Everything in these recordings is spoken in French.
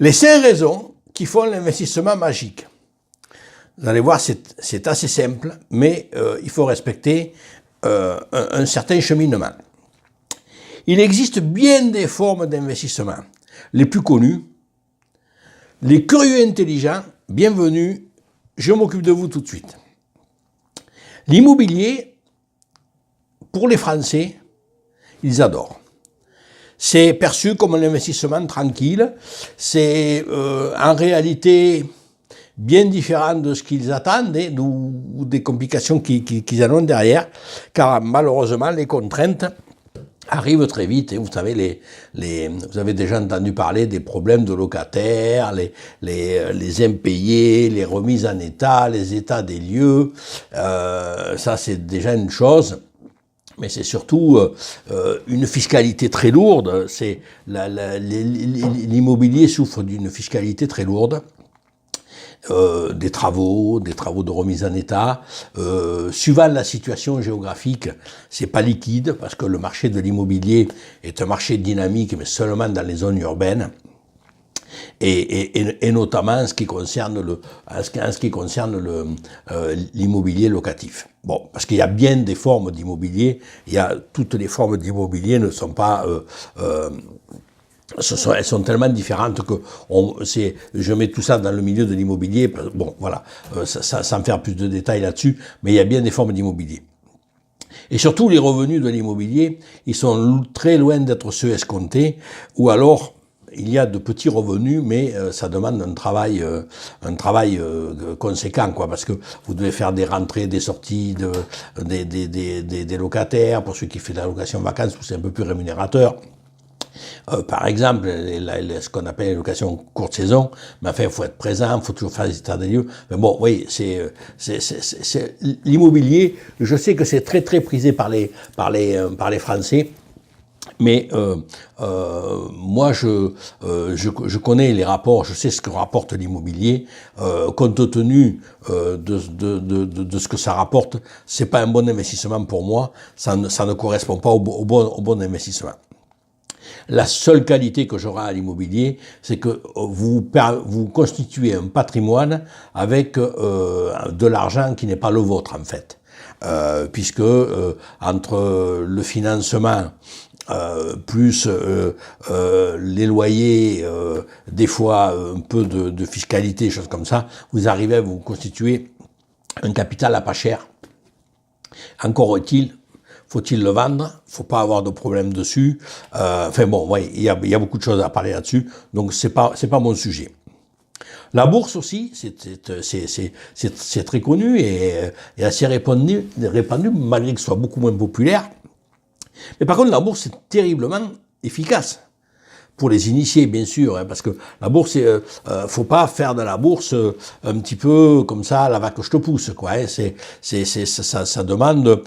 Les 5 raisons qui font l'investissement magique. Vous allez voir, c'est assez simple, mais il faut respecter un certain cheminement. Il existe bien des formes d'investissement. Les plus connues, les curieux intelligents, bienvenue, je m'occupe de vous tout de suite. L'immobilier, pour les Français, ils adorent. C'est perçu comme un investissement tranquille, c'est en réalité bien différent de ce qu'ils attendent ou des complications qu'ils en ont derrière, car malheureusement les contraintes arrivent très vite. Et vous savez, vous avez déjà entendu parler des problèmes de locataires, les impayés, les remises en état, les états des lieux. Ça, c'est déjà une chose. Mais c'est surtout une fiscalité très lourde. L'immobilier souffre d'une fiscalité très lourde. Des travaux de remise en état. Suivant la situation géographique, c'est pas liquide parce que le marché de l'immobilier est un marché dynamique, mais seulement dans les zones urbaines. Et notamment en ce qui concerne l'immobilier locatif. Bon, parce qu'il y a bien des formes d'immobilier, toutes les formes d'immobilier ne sont pas elles sont tellement différentes que je mets tout ça dans le milieu de l'immobilier. Bon, voilà, sans faire plus de détails là-dessus, mais il y a bien des formes d'immobilier. Et surtout, les revenus de l'immobilier, ils sont très loin d'être ceux escomptés, ou alors il y a de petits revenus, mais ça demande un travail conséquent, quoi, parce que vous devez faire des rentrées, des sorties des locataires. Pour ceux qui font de la location vacances, c'est un peu plus rémunérateur. Par exemple, ce qu'on appelle les locations courte saison, mais enfin, il faut être présent, il faut toujours faire des états des lieux. Mais bon, oui, c'est l'immobilier. Je sais que c'est très très prisé par les Français. Mais moi, je connais les rapports, je sais ce que rapporte l'immobilier. Compte tenu de ce que ça rapporte, c'est pas un bon investissement pour moi. Ça ne correspond pas au bon investissement. La seule qualité que j'aurai à l'immobilier, c'est que vous constituez un patrimoine avec de l'argent qui n'est pas le vôtre, en fait. Puisque entre le financement plus les loyers, des fois un peu de fiscalité, choses comme ça, vous arrivez à vous constituer un capital à pas cher. Encore faut-il le vendre, faut pas avoir de problème dessus. Enfin bon, ouais, il y a beaucoup de choses à parler là-dessus, donc c'est pas mon sujet. La bourse aussi, c'est très connu et assez répandu, malgré que ce soit beaucoup moins populaire. Mais par contre, la bourse est terriblement efficace. Pour les initiés, bien sûr, hein, parce que la bourse, faut pas faire de la bourse un petit peu comme ça, la vache que je te pousse, quoi. Hein, ça demande,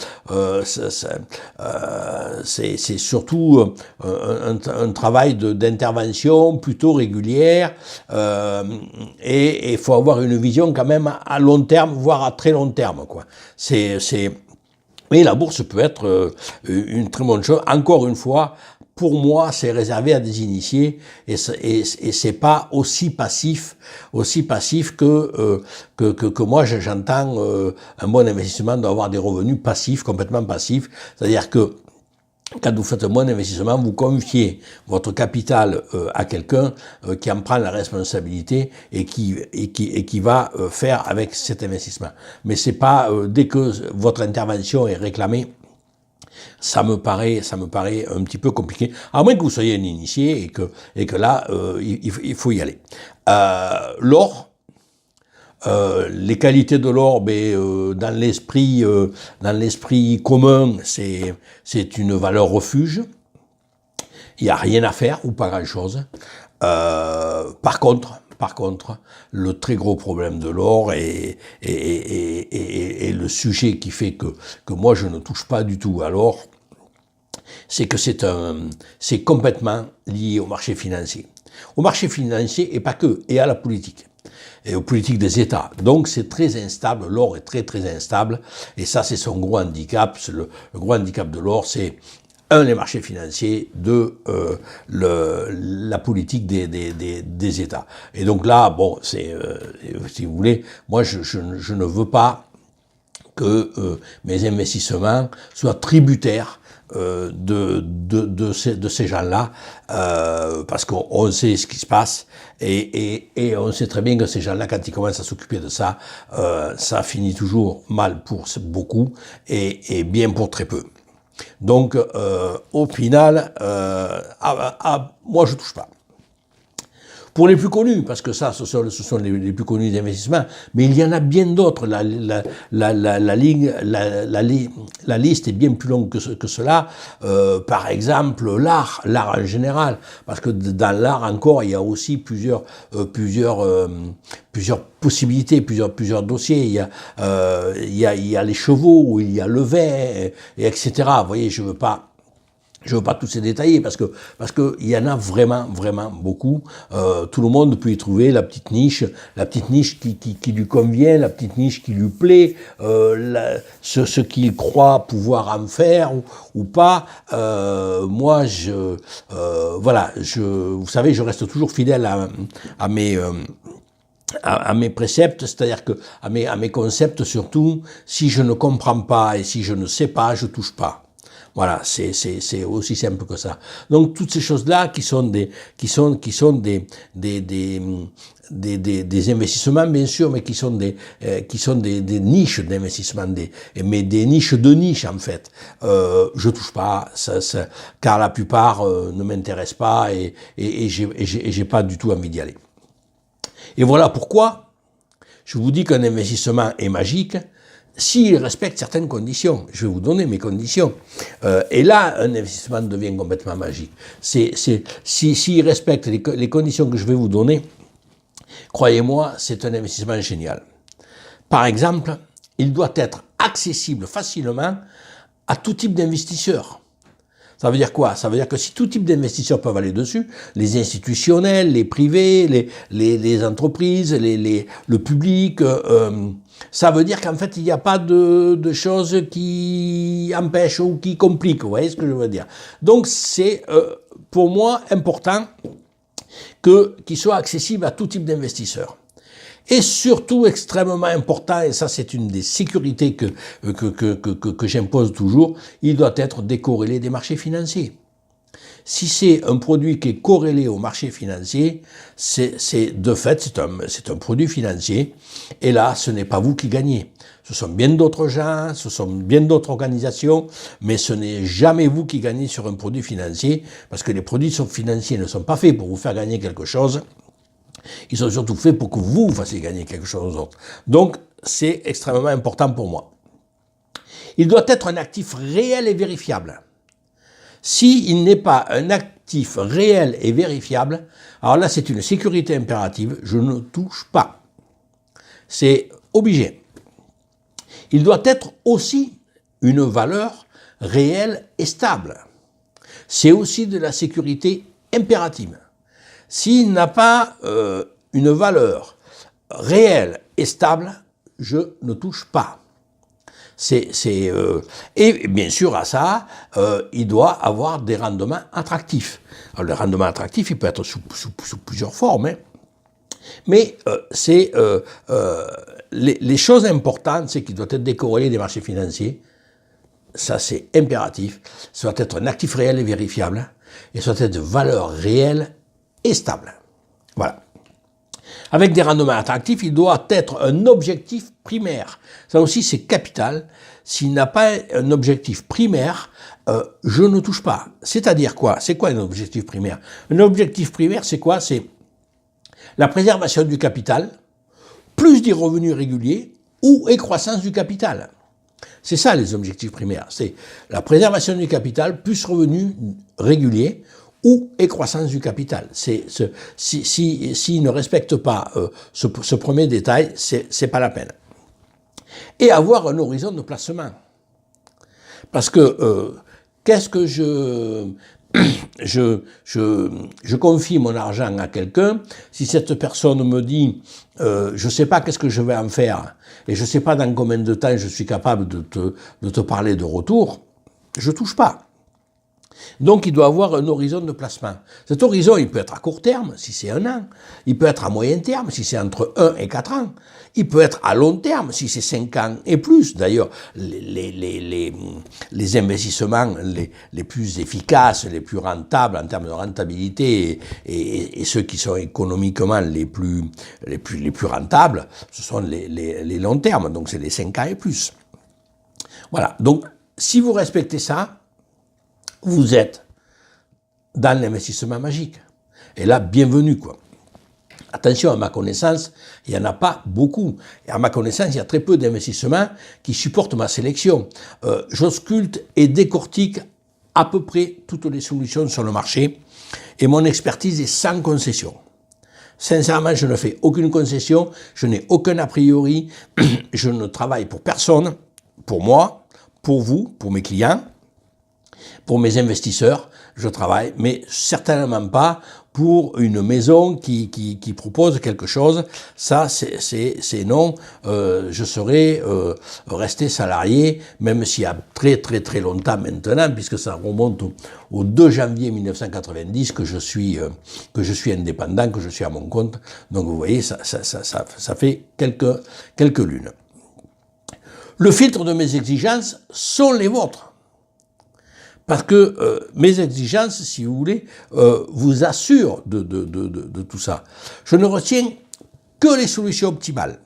c'est surtout un travail d'intervention plutôt régulière, et il faut avoir une vision quand même à long terme, voire à très long terme, quoi. Mais la bourse peut être une très bonne chose. Encore une fois, pour moi, c'est réservé à des initiés et c'est pas aussi passif que moi j'entends un bon investissement doit avoir des revenus passifs, complètement passifs. C'est-à-dire que quand vous faites un bon investissement, vous confiez votre capital à quelqu'un qui en prend la responsabilité et qui va faire avec cet investissement. Mais c'est pas dès que votre intervention est réclamée, ça me paraît un petit peu compliqué, à moins que vous soyez un initié et que là il faut y aller. L'or, les qualités de l'or, dans l'esprit commun, c'est une valeur refuge. Il n'y a rien à faire ou pas grand-chose. Par contre, le très gros problème de l'or et le sujet qui fait que moi je ne touche pas du tout à l'or, c'est que c'est complètement lié au marché financier. Au marché financier et pas que, et à la politique. Et aux politiques des États. Donc c'est très instable, l'or est très très instable, et ça c'est son gros handicap. Le gros handicap de l'or, c'est un, les marchés financiers, deux, la politique des États. Et donc là, bon, c'est, si vous voulez, moi je ne veux pas que mes investissements soient tributaires de ces gens-là, parce qu'on sait ce qui se passe, et on sait très bien que ces gens-là, quand ils commencent à s'occuper de ça, ça finit toujours mal pour beaucoup, et bien pour très peu. Donc, au final, moi je touche pas. Pour les plus connus, parce que ça, ce sont les plus connus des investissements, mais il y en a bien d'autres. La liste est bien plus longue que cela. Par exemple, l'art en général, parce que dans l'art encore, il y a aussi plusieurs possibilités, plusieurs dossiers. Il y a les chevaux, il y a le vin, et etc. Vous voyez, je veux pas tous ces détailler parce que il y en a vraiment beaucoup. Tout le monde peut y trouver la petite niche qui lui convient, la petite niche qui lui plaît, ce qu'il croit pouvoir en faire ou pas. Moi, voilà, vous savez, je reste toujours fidèle à mes préceptes, c'est-à-dire que à mes concepts surtout. Si je ne comprends pas et si je ne sais pas, je touche pas. Voilà, c'est aussi simple que ça. Donc toutes ces choses-là qui sont des investissements bien sûr, mais qui sont des niches d'investissement, mais des niches de niche en fait. Je touche pas, car la plupart ne m'intéressent pas et j'ai pas du tout envie d'y aller. Et voilà pourquoi je vous dis qu'un investissement est magique s'il respecte certaines conditions. Je vais vous donner mes conditions. Et là, un investissement devient complètement magique. S'il respecte les conditions que je vais vous donner, croyez-moi, c'est un investissement génial. Par exemple, il doit être accessible facilement à tout type d'investisseurs. Ça veut dire quoi? Ça veut dire que si tout type d'investisseurs peuvent aller dessus, les institutionnels, les privés, les entreprises, le public, ça veut dire qu'en fait, il n'y a pas de choses qui empêchent ou qui compliquent. Vous voyez ce que je veux dire? Donc, c'est pour moi important qu'il soit accessible à tout type d'investisseurs. Et surtout, extrêmement important, et ça c'est une des sécurités que j'impose toujours, il doit être décorrélé des marchés financiers. Si c'est un produit qui est corrélé au marché financier, de fait, c'est un produit financier, et là, ce n'est pas vous qui gagnez. Ce sont bien d'autres gens, ce sont bien d'autres organisations, mais ce n'est jamais vous qui gagnez sur un produit financier, parce que les produits financiers ne sont pas faits pour vous faire gagner quelque chose. Ils sont surtout faits pour que vous fassiez gagner quelque chose d'autre. Donc, c'est extrêmement important pour moi. Il doit être un actif réel et vérifiable. S'il n'est pas un actif réel et vérifiable, alors là, c'est une sécurité impérative, je ne touche pas. C'est obligé. Il doit être aussi une valeur réelle et stable. C'est aussi de la sécurité impérative. S'il n'a pas une valeur réelle et stable, je ne touche pas. Et bien sûr, à ça, il doit avoir des rendements attractifs. Alors, le rendement attractif, il peut être sous plusieurs formes, hein. Mais les choses importantes, c'est qu'il doit être décorrélé des marchés financiers. Ça, c'est impératif. Ça doit être un actif réel et vérifiable. Et ça doit être de valeur réelle et stable. Voilà. Avec des rendements attractifs, il doit être un objectif primaire. Ça aussi, c'est capital. S'il n'a pas un objectif primaire, je ne touche pas. C'est-à-dire quoi? C'est quoi un objectif primaire? Un objectif primaire, c'est quoi? C'est la préservation du capital, plus des revenus réguliers ou croissance du capital. C'est ça les objectifs primaires. C'est la préservation du capital, plus revenus réguliers ou croissance du capital. S'il ne respecte pas ce premier détail, c'est pas la peine. Et avoir un horizon de placement. Parce que qu'est-ce que je confie mon argent à quelqu'un, si cette personne me dit je sais pas qu'est-ce que je vais en faire et je sais pas dans combien de temps je suis capable de te parler de retour, je touche pas. Donc, il doit avoir un horizon de placement. Cet horizon, il peut être à court terme, si c'est 1 an. Il peut être à moyen terme, si c'est entre 1 et 4 ans. Il peut être à long terme, si c'est 5 ans et plus. D'ailleurs, les investissements les plus efficaces, les plus rentables en termes de rentabilité et ceux qui sont économiquement les plus rentables, ce sont les longs termes. Donc, c'est les 5 ans et plus. Voilà. Donc, si vous respectez ça, vous êtes dans l'investissement magique. Et là, bienvenue, quoi. Attention, à ma connaissance, il n'y en a pas beaucoup. Et à ma connaissance, il y a très peu d'investissements qui supportent ma sélection. J'ausculte et décortique à peu près toutes les solutions sur le marché et mon expertise est sans concession. Sincèrement, je ne fais aucune concession, je n'ai aucun a priori, je ne travaille pour personne, pour moi, pour vous, pour mes clients. Pour mes investisseurs, je travaille, mais certainement pas pour une maison qui propose quelque chose. Ça, c'est non. Je serais resté salarié, même s'il y a très très très longtemps maintenant, puisque ça remonte au 2 janvier 1990 que je suis indépendant, que je suis à mon compte. Donc vous voyez, ça fait quelques lunes. Le filtre de mes exigences sont les vôtres. Parce que mes exigences, si vous voulez, vous assurent de tout ça. Je ne retiens que les solutions optimales.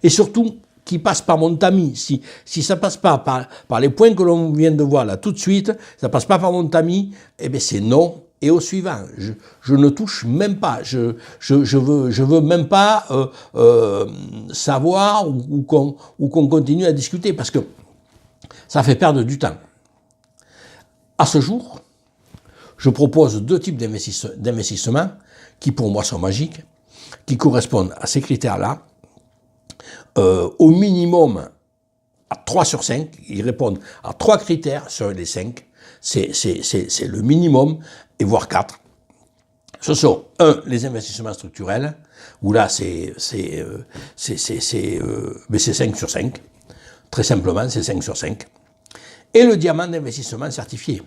Et surtout, qui passent par mon tamis. Si ça passe pas par les points que l'on vient de voir là tout de suite, ça passe pas par mon tamis, eh bien c'est non. Et au suivant, je ne touche même pas. Je veux même pas savoir ou qu'on continue à discuter parce que ça fait perdre du temps. À ce jour, je propose 2 types d'investissements qui pour moi sont magiques, qui correspondent à ces critères-là. Au minimum à 3 sur 5, ils répondent à 3 critères sur les 5, c'est le minimum, et voire 4. Ce sont, 1, les investissements structurels, où là c'est 5 sur 5, très simplement c'est 5 sur 5. Et le diamant d'investissement certifié.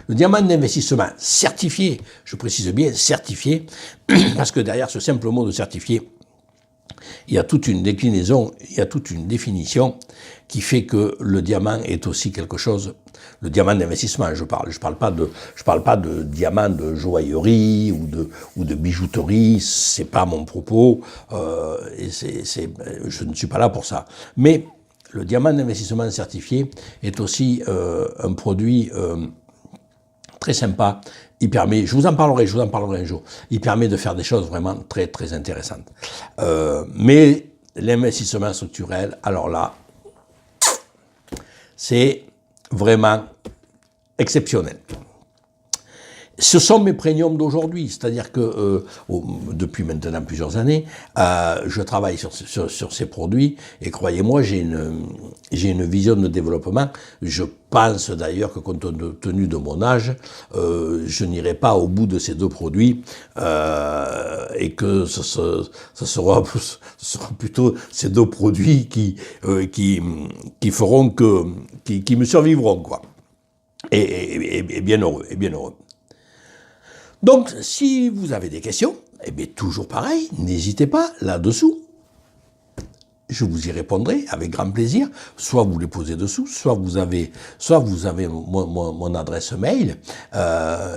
Le diamant d'investissement certifié, je précise bien certifié, parce que derrière ce simple mot de certifié, il y a toute une déclinaison, il y a toute une définition qui fait que le diamant est aussi quelque chose, le diamant d'investissement, je parle pas de diamant de joaillerie ou de bijouterie, c'est pas mon propos, et je ne suis pas là pour ça. Mais le diamant d'investissement certifié est aussi un produit très sympa. Il permet, je vous en parlerai un jour, il permet de faire des choses vraiment très très intéressantes. Mais l'investissement structurel, alors là, c'est vraiment exceptionnel. Ce sont mes premiums d'aujourd'hui, c'est-à-dire que depuis maintenant plusieurs années, je travaille sur ces produits et croyez-moi, j'ai une vision de développement. Je pense d'ailleurs que compte tenu de mon âge, je n'irai pas au bout de ces 2 produits et que ce sera plutôt ces 2 produits qui feront qui me survivront quoi. Et bien heureux, Donc, si vous avez des questions, eh bien, toujours pareil, n'hésitez pas, là-dessous. Je vous y répondrai avec grand plaisir. Soit vous les posez dessous, soit vous avez mon adresse mail.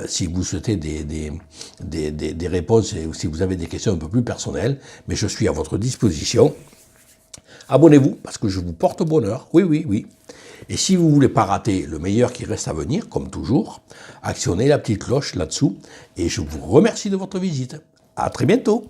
Si vous souhaitez des réponses ou si vous avez des questions un peu plus personnelles, mais je suis à votre disposition. Abonnez-vous, parce que je vous porte bonheur. Oui. Et si vous ne voulez pas rater le meilleur qui reste à venir, comme toujours, actionnez la petite cloche là-dessous. Et je vous remercie de votre visite. À très bientôt.